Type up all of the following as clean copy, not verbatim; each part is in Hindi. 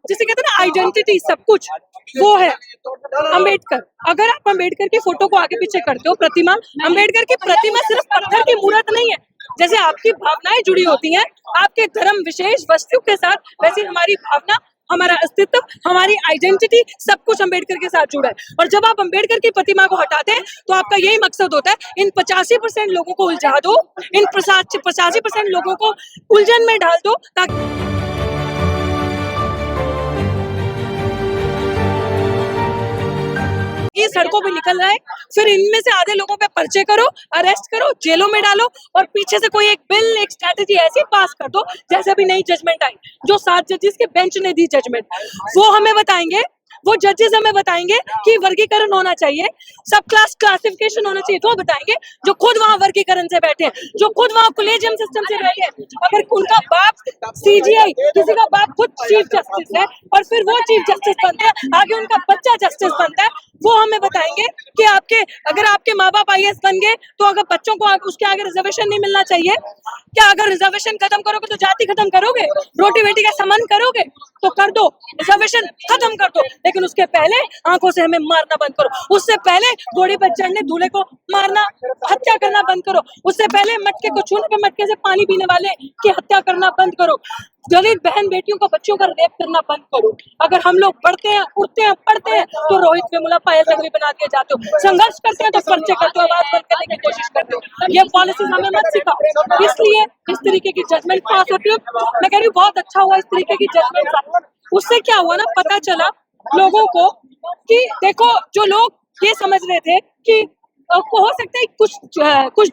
जिसे कहते हैं ना आइडेंटिटी, सब कुछ वो है अंबेडकर। अगर आप अंबेडकर की फोटो को आगे पीछे करते हो, प्रतिमा, अंबेडकर की प्रतिमा सिर्फ पत्थर की मूर्त नहीं है। जैसे आपकी भावनाएं जुड़ी होती हैं आपके धर्म विशेष वस्तु के साथ, वैसे हमारी भावना, हमारा अस्तित्व, हमारी आइडेंटिटी, सब कुछ अंबेडकर के साथ जुड़ा है। और जब आप अंबेडकर की प्रतिमा को हटाते हैं तो आपका यही मकसद होता है इन 85% लोगों को उलझा दो, इन 85% लोगों को उलझन में डाल दो, ताकि ये सड़कों पे निकल रहा है। फिर इनमें से आधे लोगों पे पर्चे करो, अरेस्ट करो, जेलों में डालो, और पीछे से कोई एक बिल, एक स्ट्रैटेजी ऐसी पास कर दो जैसे अभी नई जजमेंट आई, जो 7 जजेस के बेंच ने दी जजमेंट, वो हमें बताएंगे, वो जजेस हमें बताएंगे कि वर्गीकरण होना चाहिए, सब क्लास क्लासिफिकेशन होना चाहिए, वो बताएंगे जो खुद वहाँ वर्गीकरण से बैठे हैं, जो खुद वहाँ कॉलेजियम सिस्टम से बैठे हैं। अगर उनका बाप सीजीआई, किसी का बाप खुद चीफ जस्टिस है और फिर वो चीफ जस्टिस बनते हैं, आगे उनका बच्चा जस्टिस बनता है, वो हमें बताएंगे कि अगर आपके माँ बाप आईएएस बन गए तो अगर बच्चों को उसके आगे रिजर्वेशन नहीं मिलना चाहिए क्या? अगर रिजर्वेशन खत्म करोगे तो जाति खत्म करोगे? रोटी बेटी का संबंध करोगे तो कर दो, रिजर्वेशन खत्म कर दो, लेकिन उसके पहले आंखों से हमें मारना बंद करो, उससे पहले घोड़ी पर चढ़ने दूल्हे को मारना, हत्या करना बंद करो, उससे पहले मटके को छूने पे मटके से पानी पीने वाले की हत्या करना बंद करो, दलित बहन बेटियों का बच्चों का रेप करना बंद करो। अगर हम लोग बढ़ते हैं, उठते हैं, पढ़ते हैं तो रोहित वेमुला, पायल तंगड़ी बना दिए जाते हो, संघर्ष करते हैं तो पर्चे करते हो, आवाज बंद करने की कोशिश करते हो। ये पॉलिसी हमें मत सिखाओ, इसलिए इस तरीके की जजमेंट पास होती है। मैं कह रही हूँ बहुत अच्छा हुआ इस तरीके की जजमेंट, उससे क्या हुआ ना, पता चला लोगों को कि देखो, जो लोग ये समझ रहे थे कि हो सकता है कुछ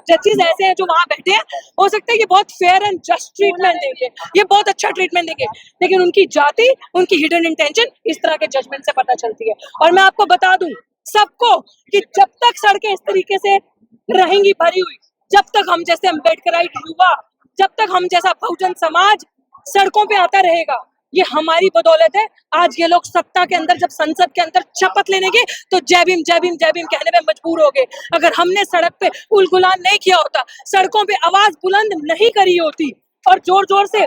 जजेस ऐसे हैं जो वहां बैठे हैं, हो सकता है ये बहुत फेयर एंड जस्ट ट्रीटमेंट देंगे, ये बहुत अच्छा ट्रीटमेंट देंगे, लेकिन उनकी जाति, उनकी हिडन इंटेंशन इस तरह के जजमेंट से पता चलती है। और मैं आपको बता दूं सबको कि जब तक सड़कें इस तरीके से रहेंगी भरी हुई, जब तक हम जैसे अम्बेडकराइट युवा, जब तक हम जैसा बहुजन समाज सड़कों पे आता रहेगा, ये हमारी बदौलत है। आज ये लोग सत्ता के अंदर, जब संसद के अंदर शपथ लेने के तो जय भीम जय भीम जय भीम कहने में मजबूर हो गए। अगर हमने सड़क पे उलगुलान नहीं किया होता, सड़कों पे आवाज बुलंद नहीं करी होती और जोर जोर से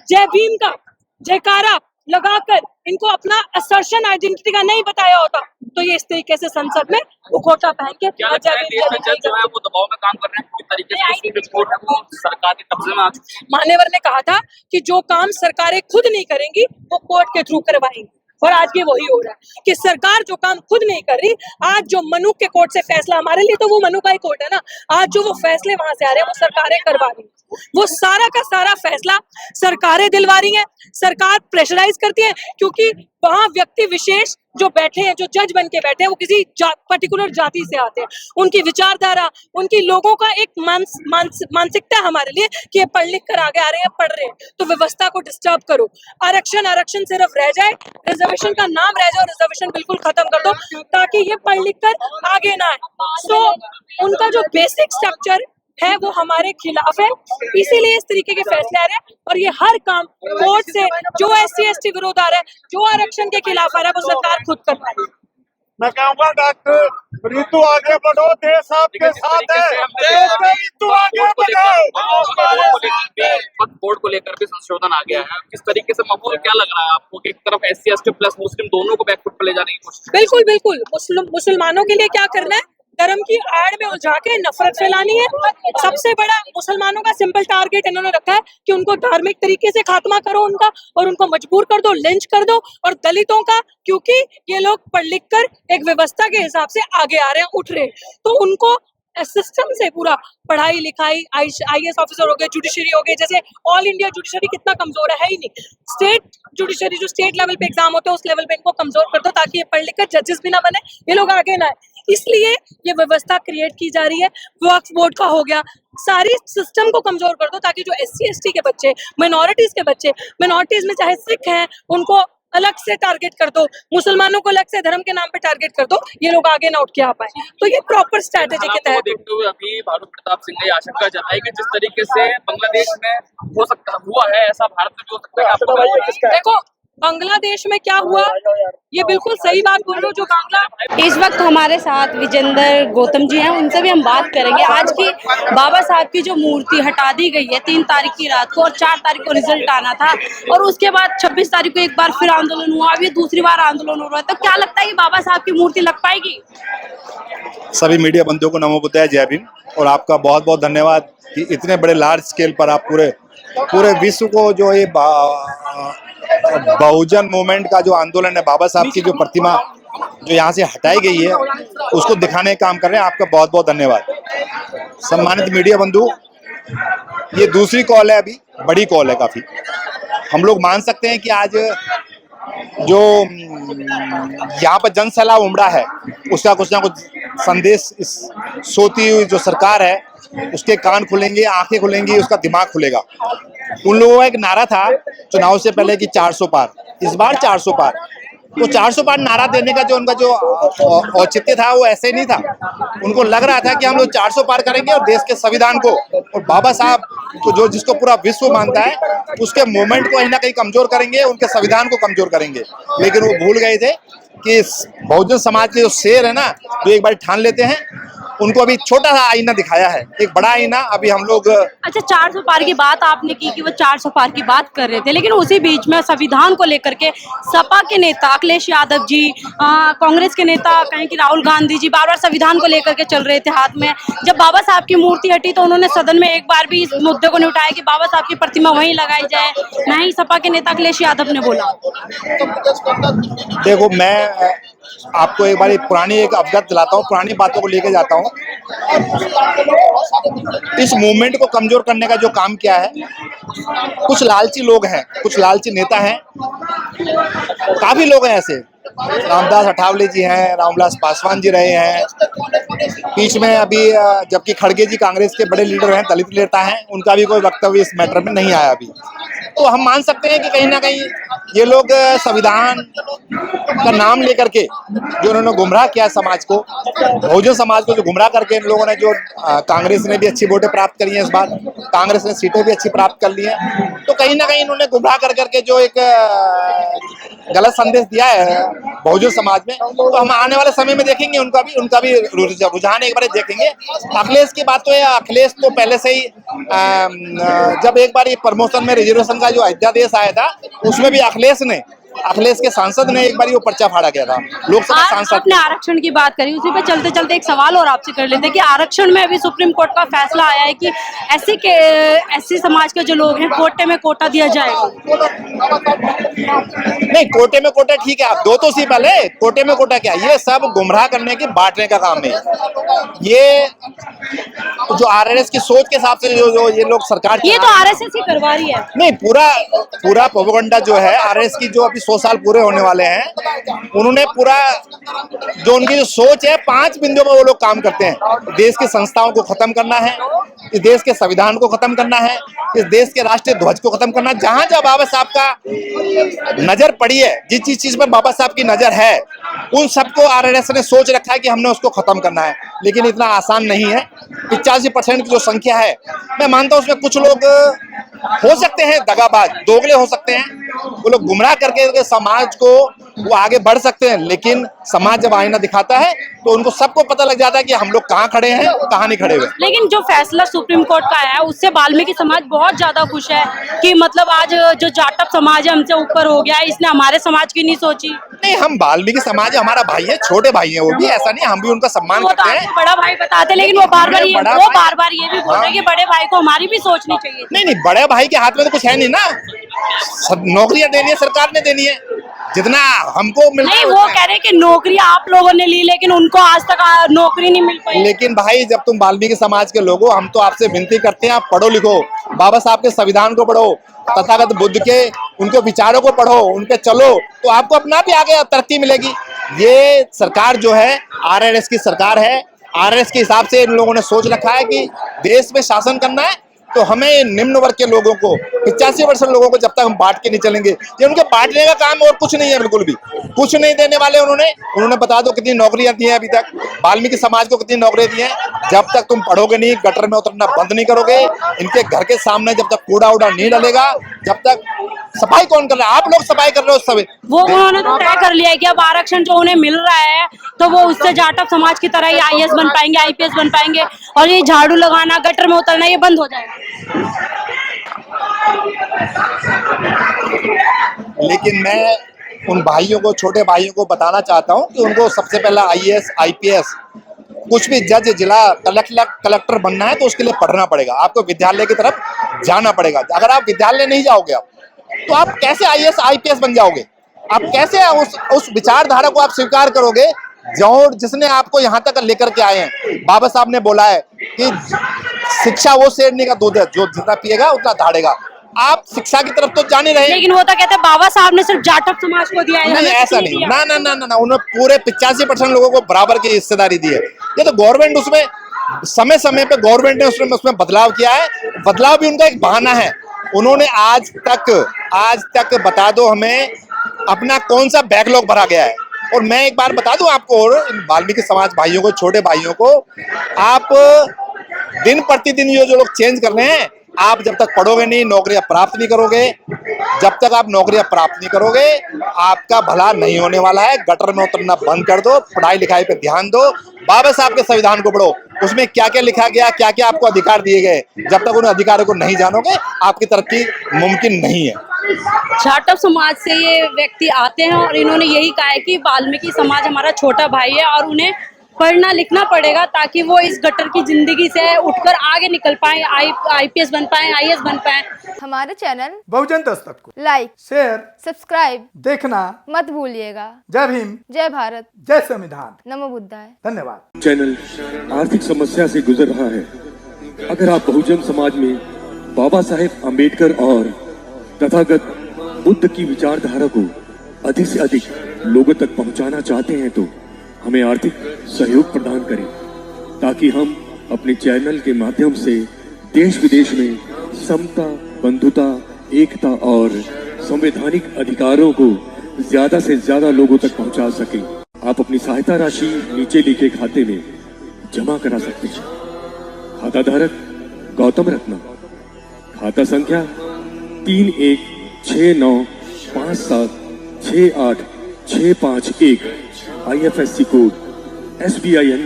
जय भीम का जयकारा लगाकर इनको अपना असर्शन आइडेंटिटी का नहीं बताया होता, तो ये इस तरीके से संसद में मुखौटा पहन के जो है वो दबाव में काम कर रहे हैं पूरी तरीके से, रिपोर्ट है वो सरकार के कब्जे में आ चुकी है। मान्यवर ने कहा था कि जो काम सरकारें खुद नहीं करेंगी वो कोर्ट के थ्रू करवाएंगी, और आज ये वही हो रहा है कि सरकार जो काम खुद नहीं कर रही, आज जो मनु के कोर्ट से फैसला, हमारे लिए तो वो मनु का ही कोर्ट है ना, आज जो वो फैसले वहां से आ रहे हैं वो सरकारें करवा रही हैं, वो सारा का सारा फैसला सरकारें दिलवा रही हैं, सरकार प्रेशराइज करती है, क्योंकि वहां व्यक्ति विशेष जो बैठे हैं, जो जज बन के बैठे हैं, वो किसी पर्टिकुलर जाति से आते हैं, उनकी विचारधारा, उनकी लोगों का एक मानसिकता हमारे लिए कि ये पढ़ लिख कर आगे आ रहे हैं, पढ़ रहे हैं, तो व्यवस्था को डिस्टर्ब करो। आरक्षण सिर्फ रह जाए, रिजर्वेशन का नाम रह जाए, और रिजर्वेशन बिल्कुल खत्म कर दो ताकि ये पढ़ लिख कर आगे ना आए। तो उनका जो बेसिक स्ट्रक्चर है वो हमारे खिलाफ है, इसीलिए इस तरीके के फैसले आ रहे हैं, और ये हर काम कोर्ट से जो SC/ST विरोध आ रहा है, जो आरक्षण के खिलाफ आ रहा है, वो सरकार खुद कर रही है। मैं कहूँगा डॉक्टर रितु आगे बढ़ो, देश आपके साथ है, रितु आगे बढ़ो। कोड को लेकर भी संशोधन आ गया है, किस तरीके से माहौल क्या लग रहा है आपको कि एक तरफ SC/ST प्लस मुस्लिम दोनों को बैकफुट पर ले जाने की कोशिश? बिल्कुल बिल्कुल, मुसलमानों के लिए क्या करना है, धर्म की आड़ में उलझा के नफरत फैलानी है। सबसे बड़ा मुसलमानों का सिंपल टारगेट इन्होंने रखा है कि उनको धार्मिक तरीके से खात्मा करो उनका, और उनको मजबूर कर दो, लिंच कर दो, और दलितों का, क्योंकि ये लोग पढ़ लिख कर एक व्यवस्था के हिसाब से आगे आ रहे हैं, उठ रहे हैं, तो उनको सिस्टम से पूरा पढ़ाई लिखाई, IAS ऑफिसर हो गए, जुडिशरी हो गए, जैसे ऑल इंडिया जुडिशरी कितना कमजोर है ही नहीं, स्टेट जुडिशरी जो स्टेट लेवल पे एग्जाम होते हैं उस लेवल पे इनको कमजोर कर दो ताकि ये पढ़ लिख कर जजेस भी ना बने, ये लोग आगे ना आए, इसलिए ये व्यवस्था क्रिएट की जा रही है। वक्फ बोर्ड का हो गया, सारी सिस्टम को कमजोर कर दो ताकि जो SC/ST के बच्चे, माइनॉरिटीज में चाहे सिख हैं उनको अलग से टारगेट कर दो, मुसलमानों को अलग से धर्म के नाम पे टारगेट कर दो, ये लोग आगे ना उठ के आ पाए, तो ये प्रॉपर स्ट्रैटेजी के तहत देखते हुए अभी भानु प्रताप सिंह ने आशंका जताई कि जिस तरीके से बांग्लादेश में हो सकता हुआ है ऐसा भारत में भी हो सकता है। देखो, बांग्लादेश में क्या हुआ, ये बिल्कुल सही बात बोल रहे हो। जो बांग्ला इस वक्त हमारे साथ विजेंद्र गौतम जी हैं, उनसे भी हम बात करेंगे। आज की बाबा साहब की जो मूर्ति हटा दी गई है 3 तारीख की रात को, और 4 तारीख को रिजल्ट आना था, और उसके बाद 26 तारीख को एक बार फिर आंदोलन हुआ, अभी दूसरी बार आंदोलन हो रहा है, तो क्या लगता है कि बाबा साहब की मूर्ति लग पाएगी? सभी मीडिया बंधुओं को नमो बुद्धाय, जय भीम। और आपका बहुत बहुत धन्यवाद कि इतने बड़े लार्ज स्केल पर आप पूरे विश्व को जो ये बहुजन मूवमेंट का जो आंदोलन है, बाबा साहब की जो प्रतिमा जो यहाँ से हटाई गई है, उसको दिखाने का काम कर रहे हैं। आपका बहुत बहुत धन्यवाद। सम्मानित मीडिया बंधु, ये दूसरी कॉल है, अभी बड़ी कॉल है काफी। हम लोग मान सकते हैं कि आज जो यहाँ पर जन सैलाब उमड़ा है, उसका कुछ ना कुछ संदेश इस सोती हुई जो सरकार है उसके कान खुलेंगे, आंखें खुलेंगी, उसका दिमाग खुलेगा। उन लोगों का एक नारा था चुनाव से पहले कि 400 पार, इस बार 400 पार। तो 400 पार नारा देने का जो उनका जो औचित्य था वो ऐसे नहीं था। उनको लग रहा था कि हम लोग 400 पार करेंगे और देश के संविधान को और बाबा साहब को जो जिसको पूरा विश्व मानता है उसके मूवमेंट को कहीं ना कहीं कमजोर करेंगे, उनके संविधान को कमजोर करेंगे। लेकिन वो भूल गए थे कि बहुजन समाज के जो शेर है ना, जो एक बार ठान लेते हैं, उनको अभी छोटा सा आईना दिखाया है, एक बड़ा आईना। अभी हम लोग अच्छा, 400 पार की बात आपने की कि वो 400 पार की बात कर रहे थे, लेकिन उसी बीच में संविधान को लेकर के सपा के नेता अखिलेश यादव जी, कांग्रेस के नेता कहें कि राहुल गांधी जी बार बार संविधान को लेकर के चल रहे थे हाथ में। जब बाबा साहब की मूर्ति हटी तो उन्होंने सदन में एक बार भी इस मुद्दे को नहीं उठाया कि बाबा साहब की प्रतिमा वहीं लगाई जाए, न ही सपा के नेता अखिलेश यादव ने बोला। देखो, मैं आपको एक बार पुरानी एक अवगत दिलाता हूँ, पुरानी बातों को लेके जाता हूँ। इस मूवमेंट को कमजोर करने का जो काम किया है, कुछ लालची लोग हैं, कुछ लालची नेता हैं, काफी लोग हैं ऐसे। रामदास अठावले जी हैं, रामविलास पासवान जी रहे हैं बीच में अभी, जबकि खड़गे जी कांग्रेस के बड़े लीडर हैं, दलित नेता हैं, उनका भी कोई वक्तव्य इस मैटर में नहीं आया अभी। तो हम मान सकते हैं कि कहीं ना कहीं ये लोग संविधान का नाम लेकर के जो उन्होंने गुमराह किया समाज को, बहुजन समाज को जो गुमराह करके इन लोगों ने जो कांग्रेस ने भी अच्छी वोटें प्राप्त करी हैं, इस बार कांग्रेस ने सीटें भी अच्छी प्राप्त कर ली हैं। तो कहीं ना कहीं इन्होंने गुमराह कर करके जो एक गलत संदेश दिया है बहुजन समाज में, तो हम आने वाले समय में देखेंगे उनका भी रुझान एक बार देखेंगे। अखिलेश की बात तो है, अखिलेश तो पहले से ही जब एक बार ये प्रमोशन में रिजर्वेशन का जो अध्यादेश आया था, उसमें भी अखिलेश के सांसद ने एक बार वो पर्चा फाड़ा गया था, लोकसभा सांसद। आपने आरक्षण की बात करी, उसी पे चलते चलते एक सवाल और आपसे कर लेते हैं कि आरक्षण में अभी सुप्रीम कोर्ट का फैसला आया है कि एससी समाज के जो लोग हैं कोटे में कोटा दिया जाएगा। नहीं, कोटे में कोटा ठीक है, आप दो तो सी पहले, कोटे में कोटा क्या, ये सब गुमराह करने की, बांटने का काम है। ये जो आरएसएस की सोच के हिसाब से जो ये लोग सरकार, ये तो आरएसएस ही करवा रही है। नहीं, पूरा प्रोपेगेंडा जो है आरएसएस की, जो अभी 100 साल पूरे होने वाले हैं, उन्होंने पूरा जो उनकी जो सोच है 5 बिंदुओं में वो लोग काम करते हैं। देश की संस्थाओं को खत्म करना है, इस देश के संविधान को खत्म करना है, इस देश के राष्ट्रीय ध्वज को खत्म करना है। जहां जहां बाबा साहब का नजर पड़ी है, जिस चीज पर बाबा साहब की नजर है, उन सबको आरएसएस ने सोच रखा है कि हमने उसको खत्म करना है। लेकिन इतना आसान नहीं है। 85% की जो संख्या है, मैं मानता हूं उसमें कुछ लोग हो सकते हैं दगाबाज, दोगले हो सकते हैं, वो लोग गुमराह करके समाज को वो आगे बढ़ सकते हैं। लेकिन समाज जब आईना दिखाता है तो उनको सबको पता लग जाता है कि हम लोग कहाँ खड़े हैं, कहाँ नहीं खड़े हुए। लेकिन जो फैसला सुप्रीम कोर्ट का आया है उससे वाल्मीकि समाज बहुत ज्यादा खुश है कि मतलब आज जो जाटव समाज है हमसे ऊपर हो गया है, इसने हमारे समाज की नहीं सोची। नहीं, हम वाल्मीकि समाज हमारा भाई है, छोटे भाई है वो भी, ऐसा नहीं, हम भी उनका सम्मान करते हैं। बड़ा भाई बताते, लेकिन वो बार बार ये भी बोल रहे हैं कि बड़े भाई को हमारी भी सोचनी चाहिए। नहीं, बड़े भाई के हाथ में तो कुछ है नहीं ना, नौकरियां देनी है सरकार ने देनी है, जितना हमको मिल नहीं, वो कह रहे हैं कि नौकरी आप लोगों ने ली लेकिन उनको आज तक नौकरी नहीं मिल पाई। लेकिन भाई, जब तुम वाल्मीकि समाज के लोग हो, हम तो आपसे विनती करते हैं, आप पढ़ो लिखो, बाबा साहब के संविधान को पढ़ो, तथागत बुद्ध के उनके विचारों को पढ़ो, उनके चलो, तो आपको अपना भी आगे तरक्की मिलेगी। ये सरकार जो है आरएसएस की सरकार है। आरएसएस के हिसाब से इन लोगों ने सोच रखा है कि देश में शासन करना है, तो हमें निम्न वर्ग के लोगों को, 85% लोगों को जब तक हम बांट के नहीं चलेंगे, ये उनके बांटने का काम और कुछ नहीं है, बिल्कुल भी कुछ नहीं देने वाले। उन्होंने बता दो कितनी नौकरियां दी हैं अभी तक, वाल्मीकि समाज को कितनी नौकरियां दी हैं। जब तक तुम पढ़ोगे नहीं, गटर में उतरना बंद नहीं करोगे, इनके घर के सामने जब तक कूड़ा उड़ा नहीं डलेगा, जब तक सफाई कौन कर रहा है? आप लोग सफाई कर रहे हो सब। वो उन्होंने तो तय कर लिया है कि अब आरक्षण जो उन्हें मिल रहा है तो वो उससे जाटव समाज की तरह ही आईएएस बन पाएंगे, आईपीएस बन पाएंगे, और ये झाड़ू लगाना, गटर में उतरना, ये बंद हो जाएगा। लेकिन मैं उन भाइयों को, छोटे भाइयों को बताना चाहता हूं कि उनको सबसे पहला आईएएस, आईपीएस, कुछ भी जज, जिला कलेक्टर बनना है तो उसके लिए पढ़ना पड़ेगा, आपको विद्यालय की तरफ जाना पड़ेगा। अगर आप विद्यालय नहीं जाओगे तो आप कैसे आईएएस, आईपीएस बन जाओगे? आप कैसे उस विचारधारा को आप स्वीकार करोगे जो जिसने आपको यहाँ तक लेकर के आए हैं? बाबा साहब ने बोला है कि शिक्षा वो शेरनी का दूध है, जो जितना पिएगा उतना धाड़ेगा। आप शिक्षा की तरफ तो जाने रहे, लेकिन वो तो कहते हैं बाबा साहब ने सिर्फ जाटव समाज को दिया है। नहीं, ऐसा नहीं, ना ना ना ना, उन्होंने पूरे 85% लोगों को बराबर की हिस्सेदारी दी है। ये तो गवर्नमेंट उसमें समय समय पे गवर्नमेंट ने उसमें बदलाव किया है। बदलाव भी उनका एक बहाना है। उन्होंने आज तक बता दो हमें अपना कौन सा बैकलॉग भरा गया है। और मैं एक बार बता दूं आपको, और वाल्मीकि समाज भाइयों को, छोटे भाइयों को, आप दिन प्रतिदिन ये जो लोग चेंज कर रहे हैं, आप जब तक पढ़ोगे नहीं, नौकरियां प्राप्त नहीं करोगे, जब तक आप नौकरियां प्राप्त नहीं करोगे, आपका भला नहीं होने वाला है। गटर में उतरना बंद कर दो, पढ़ाई लिखाई पे ध्यान दो, बाबा साहब के संविधान को पढ़ो, उसमें क्या क्या लिखा गया, क्या क्या आपको अधिकार दिए गए। जब तक उन अधिकारों को नहीं जानोगे, आपकी तरक्की मुमकिन नहीं है। जाटव समाज से ये व्यक्ति आते हैं और इन्होंने यही कहा है कि वाल्मीकि समाज हमारा छोटा भाई है और उन्हें पढ़ना लिखना पड़ेगा ताकि वो इस गटर की जिंदगी से उठकर आगे निकल पाए, आईपीएस बन पाए, आईएएस बन पाए। हमारे चैनल बहुजन दस्तक को लाइक, शेयर, सब्सक्राइब देखना मत भूलिएगा। जय भीम, जय भारत, जय संविधान, नमो बुद्धाय। धन्यवाद। चैनल आर्थिक समस्या से गुजर रहा है। अगर आप बहुजन समाज में बाबा साहेब अम्बेडकर और तथागत बुद्ध की विचारधारा को अधिक से अधिक लोगों तक पहुंचाना चाहते हैं तो हमें आर्थिक सहयोग प्रदान करें, ताकि हम अपने चैनल के माध्यम से देश विदेश में समता, बंधुता, एकता और संवैधानिक अधिकारों को ज्यादा से ज्यादा लोगों तक पहुंचा सकें। आप अपनी सहायता राशि नीचे लिखे खाते में जमा करा सकते हैं। खाता धारक गौतम रत्ना, खाता संख्या 3169576865 IFSC कोड SBIN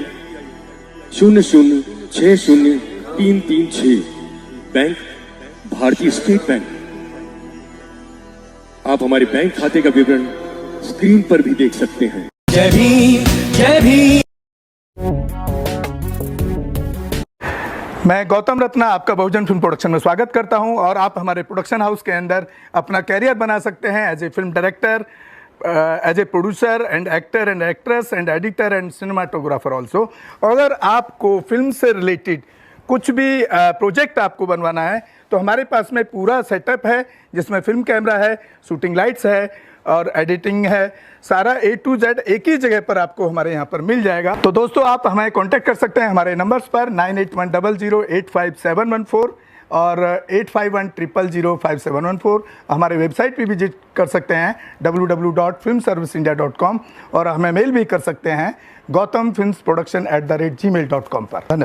0060336, बैंक भारतीय स्टेट बैंक। आप हमारे बैंक खाते का विवरण स्क्रीन पर भी देख सकते हैं। जय भीम, जय भीम। मैं गौतम रत्ना आपका बहुजन फिल्म प्रोडक्शन में स्वागत करता हूं और आप हमारे प्रोडक्शन हाउस के अंदर अपना कैरियर बना सकते हैं as a film director, as a producer and actor and actress and editor and cinematographer also. अगर आपको फिल्म से रिलेटेड कुछ भी प्रोजेक्ट आपको बनवाना है तो हमारे पास में पूरा सेटअप है, जिसमें फिल्म कैमरा है, शूटिंग लाइट्स है और एडिटिंग है। सारा A to Z एक ही जगह पर आपको हमारे यहाँ पर मिल जाएगा। तो दोस्तों, आप हमें कांटेक्ट कर सकते हैं हमारे नंबर्स पर 9810085714 और 8510005714। हमारे वेबसाइट पे विजिट कर सकते हैं www.filmserviceindia.com और हमें मेल भी कर सकते हैं gautamfilmsproduction@gmail.com पर। धन्यवाद।